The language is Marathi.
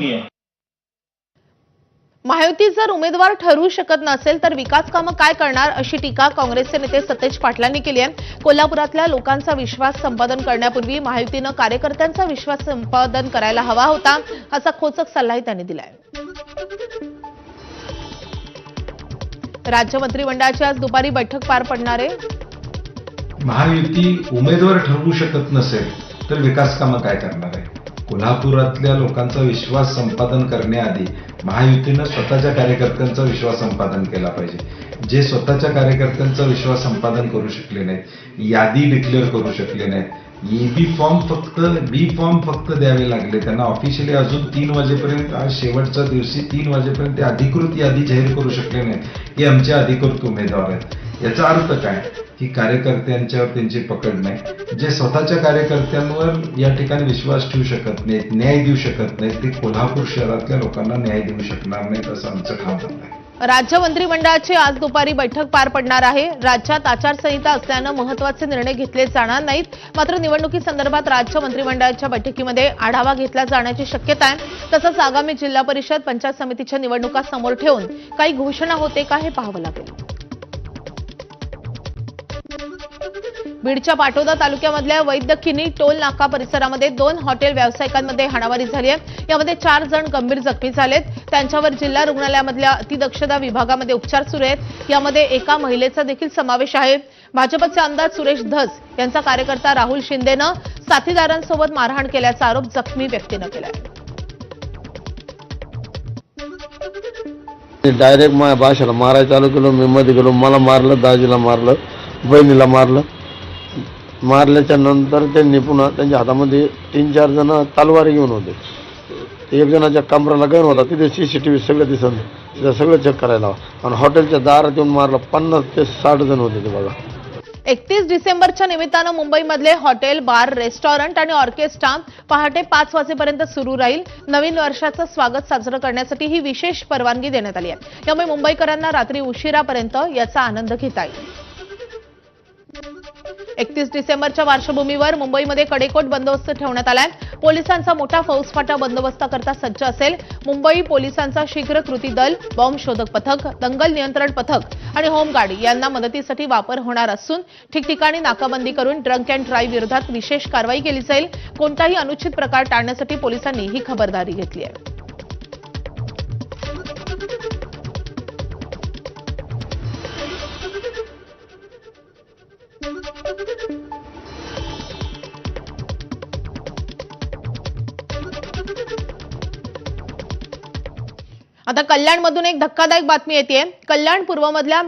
आहे। महायुती जर उमेदवार ठरवू शकत नसेल तर विकास कामं काय करणार अशी टीका काँग्रेसचे नेते सतेज पाटलांनी केली आहे। कोल्हापुरातल्या लोकांचा विश्वास संपादन करण्यापूर्वी महायुतीनं कार्यकर्त्यांचा विश्वास संपादन करायला हवा होता असा खोचक सल्लाही त्यांनी दिलाय। राज्य मंत्रिमंडळाची आज दुपारी बैठक पार पडणार आहे। महायुती उमेदवार ठरवू शकत नसेल तर विकास कामं काय करणार आहे? कोल्हापुरातल्या लोकांचा विश्वास संपादन करण्याआधी महायुतीनं स्वतःच्या कार्यकर्त्यांचा विश्वास संपादन केला पाहिजे। जे स्वतःच्या कार्यकर्त्यांचा विश्वास संपादन करू शकले नाहीत, यादी डिक्लेअर करू शकले नाहीत, बी फॉर्म फक्त द्यावे लागले त्यांना ऑफिशियली अजून 3 वाजेपर्यंत, आज शेवटच्या दिवशी 3 वाजेपर्यंत ते अधिकृत यादी जाहीर करू शकले नाहीत की आमचे अधिकृत उमेदवार आहेत। याचा अर्थ काय की कार्यकर्त्यांच्यावर त्यांची पकड नाही। जे स्वतःच्या कार्यकर्त्यांवर या ठिकाणी विश्वास ठेवू शकत नाहीत, न्याय देऊ शकत नाहीत, ते कोल्हापूर शहरातल्या लोकांना न्याय देऊ शकणार नाहीत असं आमचं ठाम मत आहे। राज्य मंत्रिमंडळाची आज दुपारी बैठक पार पडणार आहे। राज्यात आचारसंहिता असल्यानं महत्त्वाचे निर्णय घेतले जाणार नाहीत। मात्र निवडणुकीसंदर्भात राज्य मंत्रिमंडळाच्या बैठकीमध्ये आढावा घेतला जाण्याची शक्यता आहे। तसंच आगामी जिल्हा परिषद पंचायत समितीच्या निवडणुका समोर ठेवून काही घोषणा होते का हे पाहावं लागेल। बीडच्या पाटोदा तालुक्यामधल्या वैद्यकिनी टोल नाका परिसरामध्ये 2 हॉटेल व्यावसायिकांमध्ये हाणामारी झाली आहे। यामध्ये 4 जण गंभीर जखमी झालेत। त्यांच्यावर जिल्हा रुग्णालयामधल्या अतिदक्षता विभागामध्ये उपचार सुरू आहेत। यामध्ये एका महिलेचा देखील समावेश आहे। भाजपचे आमदार सुरेश धस यांचा कार्यकर्ता राहुल शिंदेनं साथीदारांसोबत मारहाण केल्याचा आरोप जखमी व्यक्तीनं केलाय। डायरेक्ट माझ्या भाषेला मारायला चालू केलं। मी मध्ये गेलो, मला मारलं, दाजीला मारलं, बहिणीला मारलं। मारल्याच्या नंतर त्यांनी पुन्हा त्यांच्या हातामध्ये 3-4 जण तलवारी घेऊन होते। एक जणाच्या कमराला गण होता, तिथे CCTV सगळं दिसत, तिथं सगळं चेक करायला आणि हॉटेलच्या दारात येऊन मारलं। 50 ते 60 जण होते ते बघा। 31 डिसेंबरच्या निमित्तानं मुंबईमधले हॉटेल, बार, रेस्टॉरंट आणि ऑर्केस्ट्रा पहाटे 5 वाजेपर्यंत सुरू राहील। नवीन वर्षाचं स्वागत साजरं करण्यासाठी ही विशेष परवानगी देण्यात आली आहे। त्यामुळे मुंबईकरांना रात्री उशिरापर्यंत याचा आनंद घेता येईल। 31 डिसेंबरच्या पार्श्वभूमीवर मुंबईमध्ये कडेकोट बंदोबस्त ठेवण्यात आलाय। पोलिसांचा मोठा फौजफाटा बंदोबस्ताकरता सज्ज असेल। मुंबई पोलिसांचा शीघ्र कृती दल, बॉम्ब शोधक पथक, दंगल नियंत्रण पथक आणि होमगार्ड यांना मदतीसाठी वापर होणार असून ठिकठिकाणी नाकाबंदी करून ड्रंक अँड ड्राईव्ह विरोधात विशेष कारवाई केली जाईल। कोणताही अनुचित प्रकार टाळण्यासाठी पोलिसांनी ही खबरदारी घेतली आहे। आता कल्याणमधून एक धक्कादायक बातमी येते। कल्याण पूर्वमधल्या